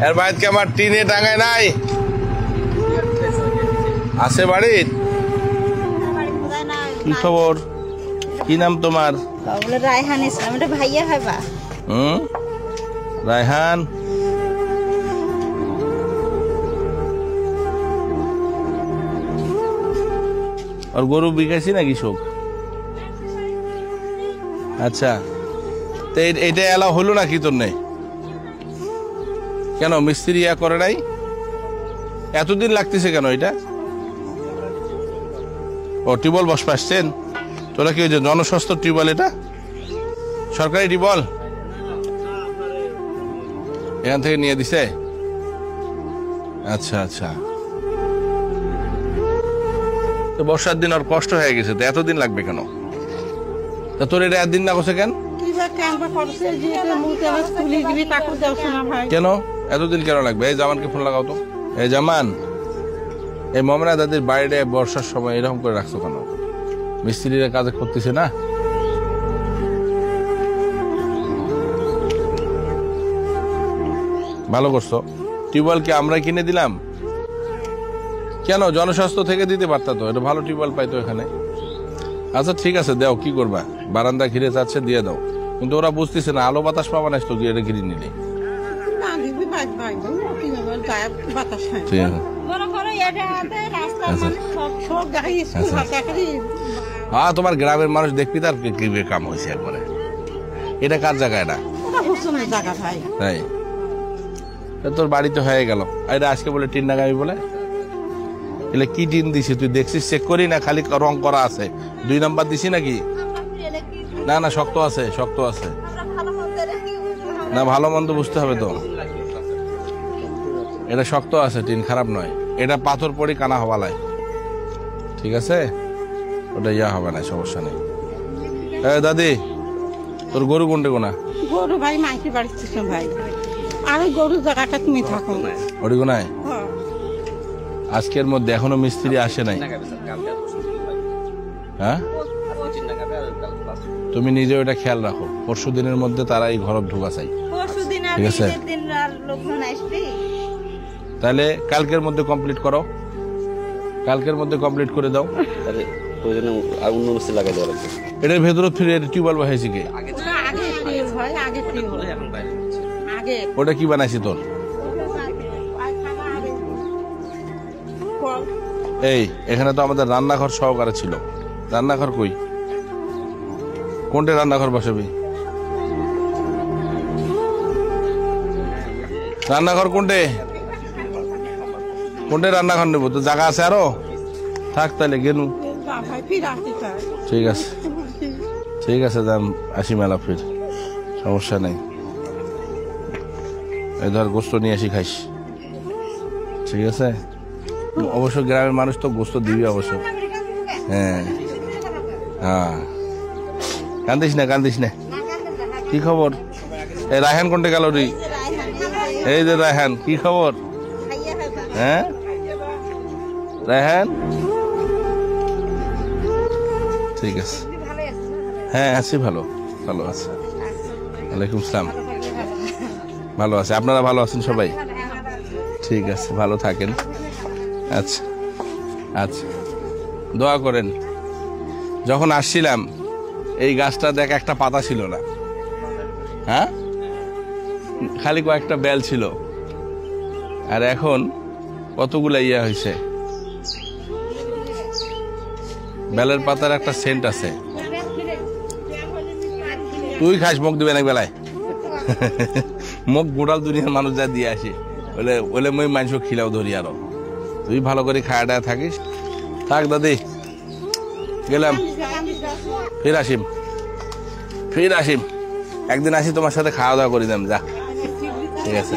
এর বাড়িতে আমার টিনে টাঙায় নাই আছে বাড়ির? কি খবর? কি নাম তোমার? রায়হান ইসলাম। এটা ভাইয়া হবা? রায়হান। আর গরু বিকাইছি নাকি সব? আচ্ছা, তো এটা এলাও হলো নাকি তোর নেই? কেন মিস্ত্রি ইয়া করে নাই? এতদিন লাগতেছে কেন এটা? ও টিউবওয়েল বস পাচ্ছেন তোরা? কি ওই যে জনস্বাস্থ্য টিউবওয়েল? এটা সরকারি টিউবওয়েল? এখান থেকে নিয়ে দিছে? আচ্ছা আচ্ছা, তো বর্ষার দিন আর কষ্ট হয়ে গেছে, তো এতদিন লাগবে কেন? তা তোর এটা একদিন না করছে কেন? কেন এতদিন কেন লাগবে? এই জামানকে ফোন লাগাও তো। এই জামান, এই মমনা দাদির বাইরে বর্ষার সময় এরকম করে রাখছো কেন? মিস্ত্রিরা কাজে করতেছে না? ভালো করছো। টিউবওয়েল কি আমরা কিনে দিলাম? কেন জনস্বাস্থ্য থেকে দিতে পারতা তো, এটা ভালো টিউবওয়েল পাইতো এখানে। আচ্ছা ঠিক আছে, দাও, কি করবা? বারান্দা ঘিরে যাচ্ছে, দিয়ে দাও। কিন্তু ওরা বুঝতেছে না, আলো বাতাস পাবা না তো এটা ঘিরে নিলে। হ্যাঁ, তোমার গ্রামের মানুষ দেখবি তার কি কাম হয়েছে একবারে। এটা কার জায়গা? এটা তাই তোর বাড়িতে হয়ে গেল। এটা আজকে বলে টিন লাগাবি বলে, এলে কি টিন দিছি তুই দেখছিস? চেক করি না, খালি রং করা আছে। 2 নাম্বার দিছি নাকি? না না, শক্ত আছে, শক্ত আছে না, ভালো মন্দ বুঝতে হবে তো। এটা শক্ত আছে, টিন খারাপ নয়। এটা পাথর পড়ি কানা হওয়ালায়, ঠিক আছে? ওটা ইয়া হবে না, সমস্যা নেই। দাদি, তোর গরু কোনটে কোনা? গরু ভাই মাইকি বাড়িতে ভাই। আমি গরু জায়গাটা তুমি থাকো না ওটি কোনায়? আজকের মধ্যে এখনো মিস্ত্রি আসে নাই? হ্যাঁ, তুমি নিজে ওটা খেয়াল রাখো। পরশু দিনের মধ্যে তারা এই ঘর ঢুকা চাই, ঠিক আছে? তাহলে কালকের মধ্যে কমপ্লিট করো, কালকের মধ্যে কমপ্লিট করে দাও। এটার ভেতরে ফিরে টিউবওয়েল বসাইছি কে? ওটা কি বানাইছি তোর? এই এখানে তো আমাদের রান্নাঘর সহকারে ছিল। রান্নাঘর কই? কোনটা রান্নাঘর বসাবি? রান্নাঘর কোনটে? কোনটে রান্নাঘর নেবো? তো জায়গা আছে আরো? থাক তাহলে গেলু। ঠিক আছে ঠিক আছে, যান, আসি মেলা ফির, সমস্যা নেই। এই ধর গোস্ত নিয়ে আসি, খাইস, ঠিক আছে? অবশ্য গ্রামের মানুষ তো গোস্ত দিবি অবশ্য। হ্যাঁ হ্যাঁ, কান্দিস না কান্দিস না। কি খবর? এই রায়হান কোনটা গেল রে? এই যে রায়হান, কি খবর? হ্যাঁ রায়হান, ঠিক আছে। হ্যাঁ আছি, ভালো ভালো আছে। ওয়ালাইকুম সালাম। ভালো আছে, আপনারা ভালো আছেন সবাই? ঠিক আছে, ভালো থাকেন। আচ্ছা আচ্ছা, দোয়া করেন। যখন আসছিলাম এই গাছটা দেখ একটা পাতা ছিল না, হ্যাঁ, খালি কয়েকটা বেল ছিল। আর এখন কতগুলা ইয়া হয়েছে। বেলের পাতার একটা সেন্ট আছে। তুই খাস, মুখ দিবেন এক বেলায়। মুখ গোটাল দুনিয়ার মানুষ যা দিয়ে আসে, বলে বলে মই মাংস খিলাও ধরি। আরো তুই ভালো করে খাওয়া থাকিস। থাক দাদি, গেলাম, ফির আসিম, ফির আসিম। একদিন আসি তোমার সাথে খাওয়া দাওয়া করে দাম, যা, ঠিক আছে?